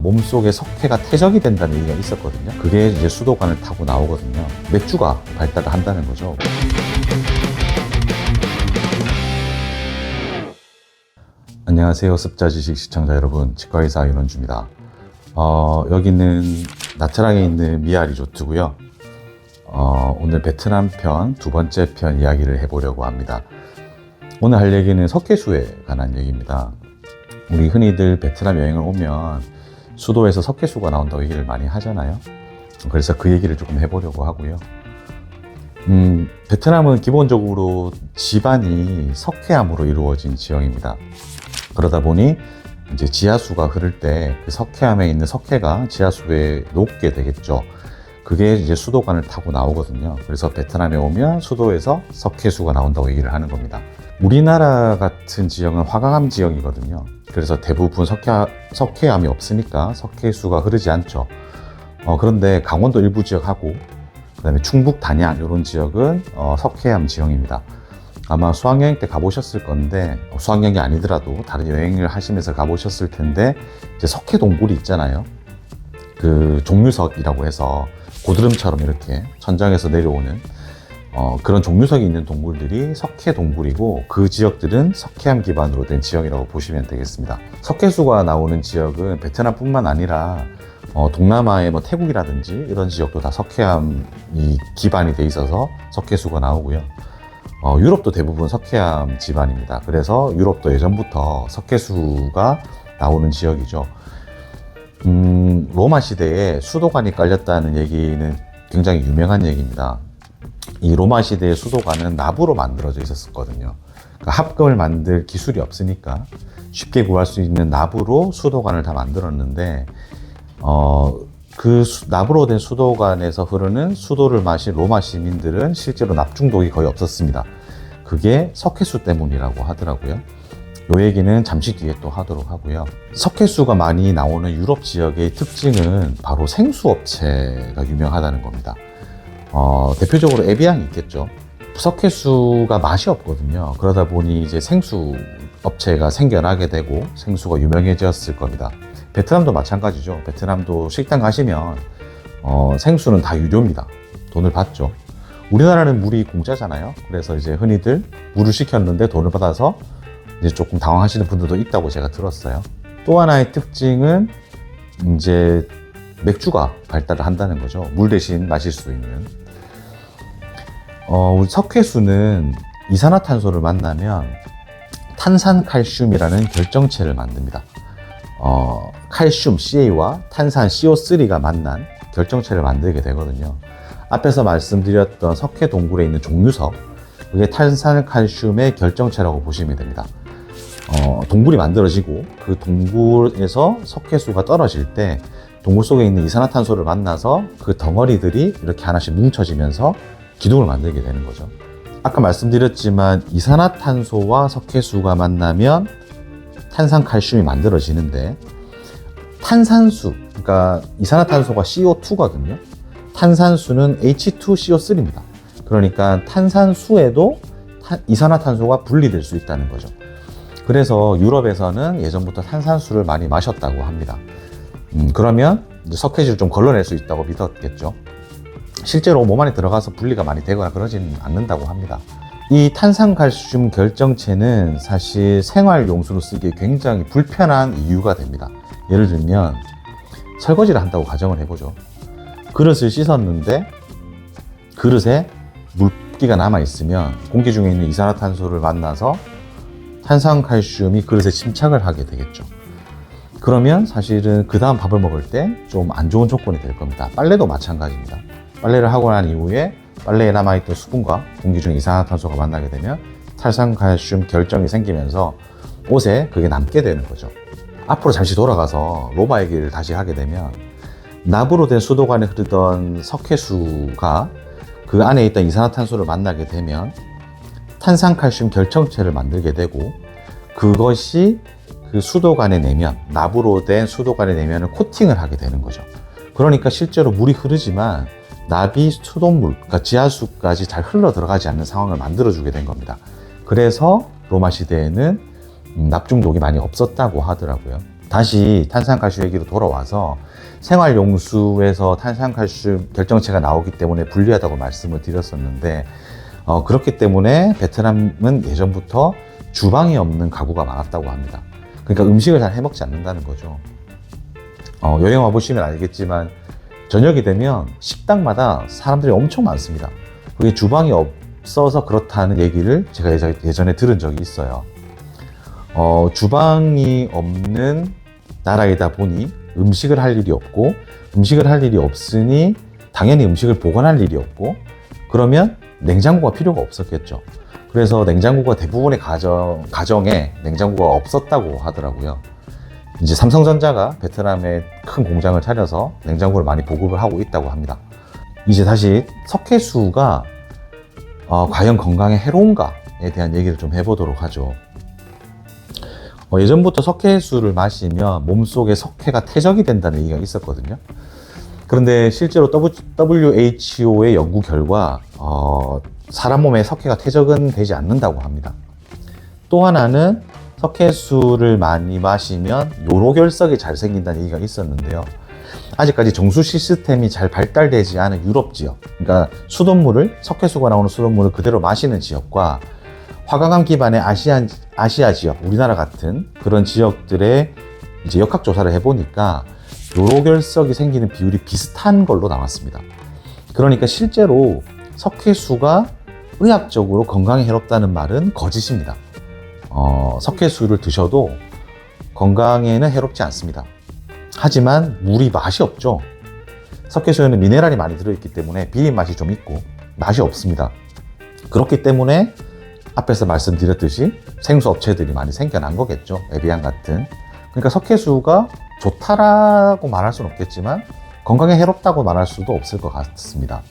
몸속에 석회가 퇴적이 된다는 얘기가 있었거든요. 그게 이제 수도관을 타고 나오거든요. 맥주가 발달을 한다는 거죠. 안녕하세요. 습자지식 시청자 여러분, 치과의사 윤원주입니다. 여기는 나트랑에 있는 미아 리조트고요. 오늘 베트남 편 두 번째 편 이야기를 해보려고 합니다. 오늘 할 얘기는 석회수에 관한 얘기입니다. 우리 흔히들 베트남 여행을 오면 수도에서 석회수가 나온다고 얘기를 많이 하잖아요. 그래서 그 얘기를 조금 해보려고 하고요. 베트남은 기본적으로 집안이 석회암으로 이루어진 지형입니다. 그러다 보니 이제 지하수가 흐를 때 그 석회암에 있는 석회가 지하수에 녹게 되겠죠. 그게 이제 수도관을 타고 나오거든요. 그래서 베트남에 오면 수도에서 석회수가 나온다고 얘기를 하는 겁니다. 우리나라 같은 지형은 화강암 지형이거든요. 그래서 대부분 석회암이 없으니까 석회수가 흐르지 않죠. 그런데 강원도 일부 지역하고 그다음에 충북, 단양 이런 지역은 석회암 지형입니다. 아마 수학여행 때 가보셨을 건데, 수학여행이 아니더라도 다른 여행을 하시면서 가보셨을 텐데, 이제 석회 동굴이 있잖아요. 그 종류석이라고 해서 고드름처럼 이렇게 천장에서 내려오는 그런 종류석이 있는 동굴들이 석회 동굴이고, 그 지역들은 석회암 기반으로 된 지역이라고 보시면 되겠습니다. 석회수가 나오는 지역은 베트남뿐만 아니라 동남아의 뭐 태국이라든지 이런 지역도 다 석회암이 기반이 돼 있어서 석회수가 나오고요. 유럽도 대부분 석회암 지반입니다. 그래서 유럽도 예전부터 석회수가 나오는 지역이죠. 로마 시대에 수도관이 깔렸다는 얘기는 굉장히 유명한 얘기입니다. 이 로마 시대의 수도관은 나부로 만들어져 있었거든요. 그러니까 합금을 만들 기술이 없으니까 쉽게 구할 수 있는 나부로 수도관을 다 만들었는데, 그 나부로 된 수도관에서 흐르는 수도를 마신 로마 시민들은 실제로 납중독이 거의 없었습니다. 그게 석회수 때문이라고 하더라고요. 이 얘기는 잠시 뒤에 또 하도록 하고요. 석회수가 많이 나오는 유럽 지역의 특징은 바로 생수업체가 유명하다는 겁니다. 대표적으로 에비앙이 있겠죠. 석회수가 맛이 없거든요. 그러다 보니 이제 생수업체가 생겨나게 되고 생수가 유명해졌을 겁니다. 베트남도 마찬가지죠. 베트남도 식당 가시면 생수는 다 유료입니다. 돈을 받죠. 우리나라는 물이 공짜잖아요. 그래서 이제 흔히들 물을 시켰는데 돈을 받아서 이제 조금 당황하시는 분들도 있다고 제가 들었어요. 또 하나의 특징은 이제 맥주가 발달을 한다는 거죠. 물 대신 마실 수 있는. 우리 석회수는 이산화탄소를 만나면 탄산칼슘이라는 결정체를 만듭니다. 칼슘 Ca와 탄산 CO3가 만난 결정체를 만들게 되거든요. 앞에서 말씀드렸던 석회 동굴에 있는 종류석, 그게 탄산칼슘의 결정체라고 보시면 됩니다. 동굴이 만들어지고 그 동굴에서 석회수가 떨어질 때 동굴 속에 있는 이산화탄소를 만나서 그 덩어리들이 이렇게 하나씩 뭉쳐지면서 기둥을 만들게 되는 거죠. 아까 말씀드렸지만 이산화탄소와 석회수가 만나면 탄산칼슘이 만들어지는데, 탄산수, 그러니까 이산화탄소가 CO2거든요. 탄산수는 H2CO3입니다. 그러니까 탄산수에도 이산화탄소가 분리될 수 있다는 거죠. 그래서 유럽에서는 예전부터 탄산수를 많이 마셨다고 합니다. 그러면 이제 석회질을 좀 걸러낼 수 있다고 믿었겠죠. 실제로 몸 안에 들어가서 분리가 많이 되거나 그러지는 않는다고 합니다. 이 탄산칼슘 결정체는 사실 생활용수로 쓰기에 굉장히 불편한 이유가 됩니다. 예를 들면 설거지를 한다고 가정을 해보죠. 그릇을 씻었는데 그릇에 물기가 남아있으면 공기 중에 있는 이산화탄소를 만나서 탄산칼슘이 그릇에 침착을 하게 되겠죠. 그러면 사실은 그 다음 밥을 먹을 때 좀 안 좋은 조건이 될 겁니다. 빨래도 마찬가지입니다. 빨래를 하고 난 이후에 빨래에 남아있던 수분과 공기 중 이산화탄소가 만나게 되면 탄산칼슘 결정이 생기면서 옷에 그게 남게 되는 거죠. 앞으로 잠시 돌아가서 로마 얘기를 다시 하게 되면 나부로 된 수도관에 흐르던 석회수가 그 안에 있던 이산화탄소를 만나게 되면 탄산칼슘 결정체를 만들게 되고, 그것이 그 수도관의 내면, 나부로 된 수도관의 내면을 코팅을 하게 되는 거죠. 그러니까 실제로 물이 흐르지만 나비 수돗물, 그러니까 지하수까지 잘 흘러 들어가지 않는 상황을 만들어주게 된 겁니다. 그래서 로마 시대에는 납중독이 많이 없었다고 하더라고요. 다시 탄산칼슘 얘기로 돌아와서 생활용수에서 탄산칼슘 결정체가 나오기 때문에 불리하다고 말씀을 드렸었는데, 그렇기 때문에 베트남은 예전부터 주방이 없는 가구가 많았다고 합니다. 그러니까 음식을 잘 해먹지 않는다는 거죠. 여행 와보시면 알겠지만 저녁이 되면 식당마다 사람들이 엄청 많습니다. 그게 주방이 없어서 그렇다는 얘기를 제가 예전에 들은 적이 있어요. 주방이 없는 나라이다 보니 음식을 할 일이 없고, 음식을 할 일이 없으니 당연히 음식을 보관할 일이 없고, 그러면 냉장고가 필요가 없었겠죠. 그래서 냉장고가 대부분의 가정에 냉장고가 없었다고 하더라고요. 이제 삼성전자가 베트남에 큰 공장을 차려서 냉장고를 많이 보급을 하고 있다고 합니다. 이제 다시 석회수가 과연 건강에 해로운가에 대한 얘기를 좀 해보도록 하죠. 예전부터 석회수를 마시면 몸속에 석회가 퇴적이 된다는 얘기가 있었거든요. 그런데 실제로 WHO의 연구 결과 사람 몸에 석회가 퇴적은 되지 않는다고 합니다. 또 하나는 석회수를 많이 마시면 요로결석이 잘 생긴다는 얘기가 있었는데요. 아직까지 정수 시스템이 잘 발달되지 않은 유럽 지역, 그러니까 석회수가 나오는 수돗물을 그대로 마시는 지역과 화강암 기반의 아시아 지역, 우리나라 같은 그런 지역들의 이제 역학조사를 해보니까 요로결석이 생기는 비율이 비슷한 걸로 나왔습니다. 그러니까 실제로 석회수가 의학적으로 건강에 해롭다는 말은 거짓입니다. 석회수를 드셔도 건강에는 해롭지 않습니다. 하지만 물이 맛이 없죠. 석회수에는 미네랄이 많이 들어있기 때문에 비린 맛이 좀 있고 맛이 없습니다. 그렇기 때문에 앞에서 말씀드렸듯이 생수 업체들이 많이 생겨난 거겠죠. 에비앙 같은. 그러니까 석회수가 좋다라고 말할 수는 없겠지만 건강에 해롭다고 말할 수도 없을 것 같습니다.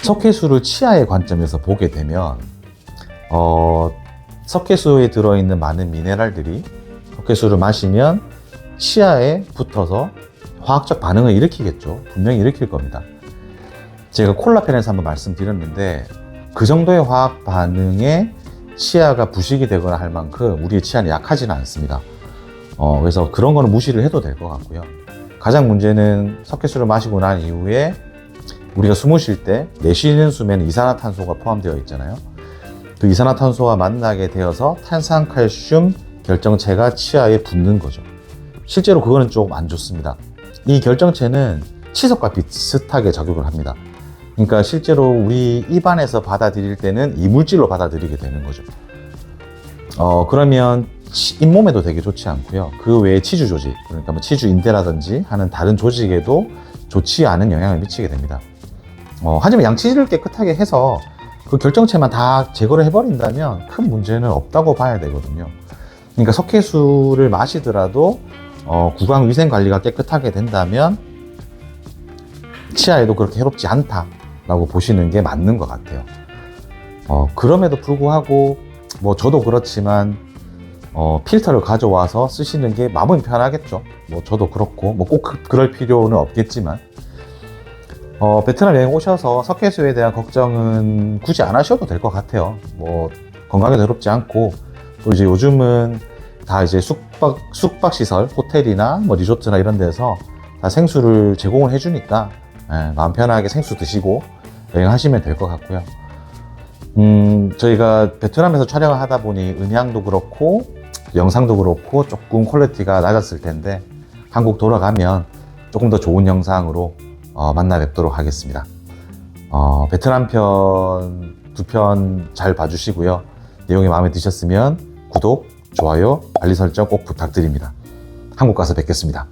석회수를 치아의 관점에서 보게 되면 석회수에 들어있는 많은 미네랄들이 석회수를 마시면 치아에 붙어서 화학적 반응을 일으키겠죠. 분명히 일으킬 겁니다. 제가 콜라펜에서 한번 말씀드렸는데 그 정도의 화학 반응에 치아가 부식이 되거나 할 만큼 우리의 치아는 약하지는 않습니다. 그래서 그런 거는 무시를 해도 될 것 같고요. 가장 문제는 석회수를 마시고 난 이후에 우리가 숨을 쉴 때 내쉬는 숨에는 이산화탄소가 포함되어 있잖아요. 그 이산화탄소와 만나게 되어서 탄산칼슘 결정체가 치아에 붙는 거죠. 실제로 그거는 조금 안 좋습니다. 이 결정체는 치석과 비슷하게 작용을 합니다. 그러니까 실제로 우리 입안에서 받아들일 때는 이물질로 받아들이게 되는 거죠. 그러면 잇몸에도 되게 좋지 않고요. 그 외에 치주 조직, 그러니까 뭐 치주인대라든지 하는 다른 조직에도 좋지 않은 영향을 미치게 됩니다. 하지만 양치질을 깨끗하게 해서 그 결정체만 다 제거를 해버린다면 큰 문제는 없다고 봐야 되거든요. 그러니까 석회수를 마시더라도 구강 위생 관리가 깨끗하게 된다면 치아에도 그렇게 해롭지 않다라고 보시는 게 맞는 것 같아요. 그럼에도 불구하고 뭐 저도 그렇지만 필터를 가져와서 쓰시는 게 마음은 편하겠죠. 뭐 저도 그렇고 뭐 꼭 그럴 필요는 없겠지만 베트남 여행 오셔서 석회수에 대한 걱정은 굳이 안 하셔도 될 것 같아요. 뭐 건강에도 해롭지 않고 또 이제 요즘은 다 이제 숙박시설, 호텔이나 뭐 리조트나 이런 데서 다 생수를 제공을 해주니까 마음 편하게 생수 드시고 여행하시면 될 것 같고요. 저희가 베트남에서 촬영을 하다 보니 음향도 그렇고 영상도 그렇고 조금 퀄리티가 낮았을 텐데 한국 돌아가면 조금 더 좋은 영상으로 만나 뵙도록 하겠습니다. 베트남 편 두 편 잘 봐주시고요. 내용이 마음에 드셨으면 구독, 좋아요, 알림 설정 꼭 부탁드립니다. 한국 가서 뵙겠습니다.